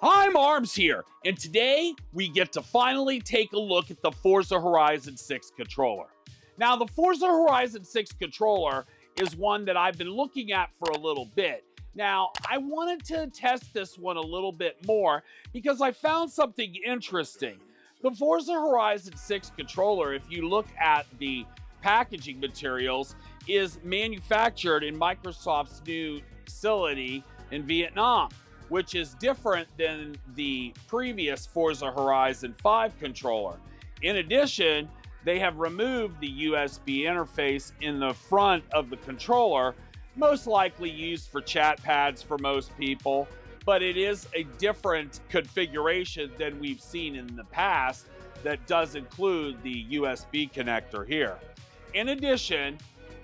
I'm Arms here, and today we get to finally take a look at the Forza Horizon 6 controller. Now, the Forza Horizon 6 controller is one that I've been looking at for a little bit. Now, I wanted to test this one a little bit more because I found something interesting. The Forza Horizon 6 controller, if you look at the packaging materials, is manufactured in Microsoft's new facility in Vietnam, which is different than the previous Forza Horizon 5 controller. In addition, they have removed the USB interface in the front of the controller, most likely used for chat pads for most people, but it is a different configuration than we've seen in the past that does include the USB connector here. In addition,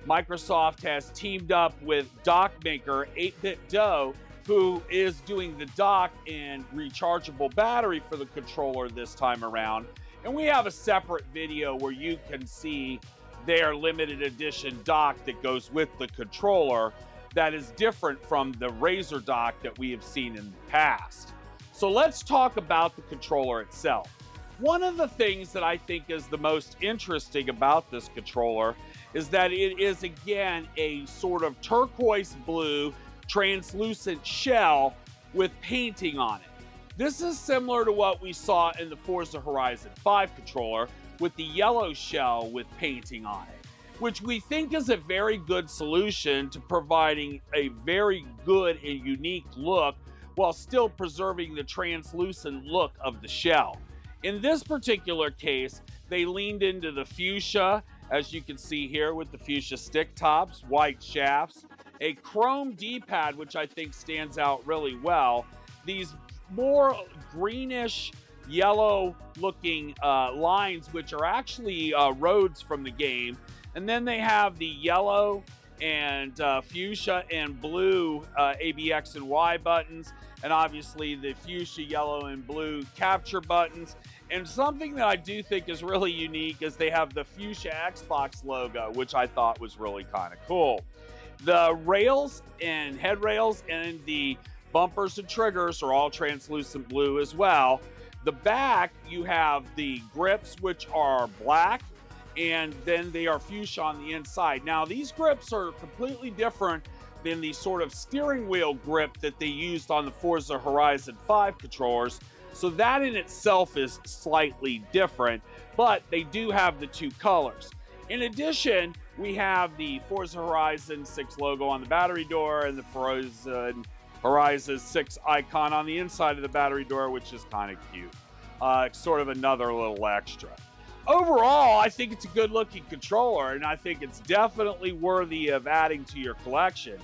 Microsoft has teamed up with dock maker 8BitDo, who is doing the dock and rechargeable battery for the controller this time around. And we have a separate video where you can see their limited edition dock that goes with the controller that is different from the Razer dock that we have seen in the past. So let's talk about the controller itself. One of the things that I think is the most interesting about this controller is that it is, again, a sort of turquoise blue translucent shell with painting on it. This is similar to what we saw in the Forza Horizon 5 controller with the yellow shell with painting on it, which we think is a very good solution to providing a very good and unique look while still preserving the translucent look of the shell. In this particular case, they leaned into the fuchsia, as you can see here with the fuchsia stick tops, white shafts, a chrome D-pad, which I think stands out really well, these more greenish yellow looking lines, which are actually roads from the game, and then they have the yellow and fuchsia and blue ABX and Y buttons, and obviously the fuchsia, yellow, and blue capture buttons. And something that I do think is really unique is they have the fuchsia Xbox logo, which I thought was really kind of cool. The rails and head rails and the bumpers and triggers are all translucent blue as well. The back, you have the grips, which are black, and then they are fuchsia on the inside. Now, these grips are completely different than the sort of steering wheel grip that they used on the Forza Horizon 5 controllers. So that in itself is slightly different, but they do have the two colors. In addition, we have the Forza Horizon 6 logo on the battery door and the Forza Horizon 6 icon on the inside of the battery door, which is kind of cute. Sort of another little extra. Overall, I think it's a good-looking controller, and I think it's definitely worthy of adding to your collection.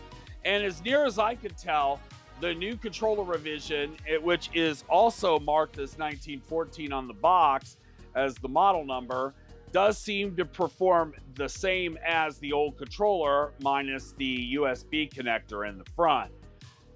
And as near as I can tell, the new controller revision, which is also marked as 1914 on the box as the model number, does seem to perform the same as the old controller, minus the USB connector in the front.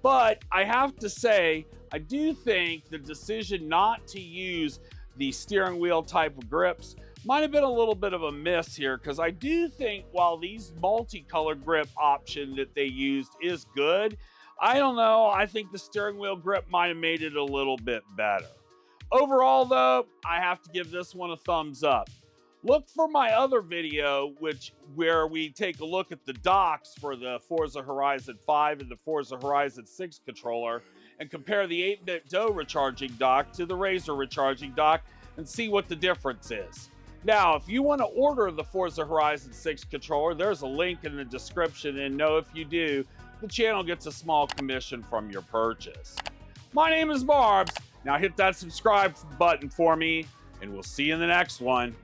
But I have to say, I do think the decision not to use the steering wheel type of grips might have been a little bit of a miss here, because I do think while these multicolored grip option that they used is good, I don't know, I think the steering wheel grip might have made it a little bit better. Overall though, I have to give this one a thumbs up. Look for my other video, where we take a look at the docks for the Forza Horizon 5 and the Forza Horizon 6 controller and compare the 8BitDo recharging dock to the Razer recharging dock and see what the difference is. Now, if you want to order the Forza Horizon 6 controller, there's a link in the description, and know if you do, the channel gets a small commission from your purchase. My name is Barbs. Now hit that subscribe button for me, and we'll see you in the next one.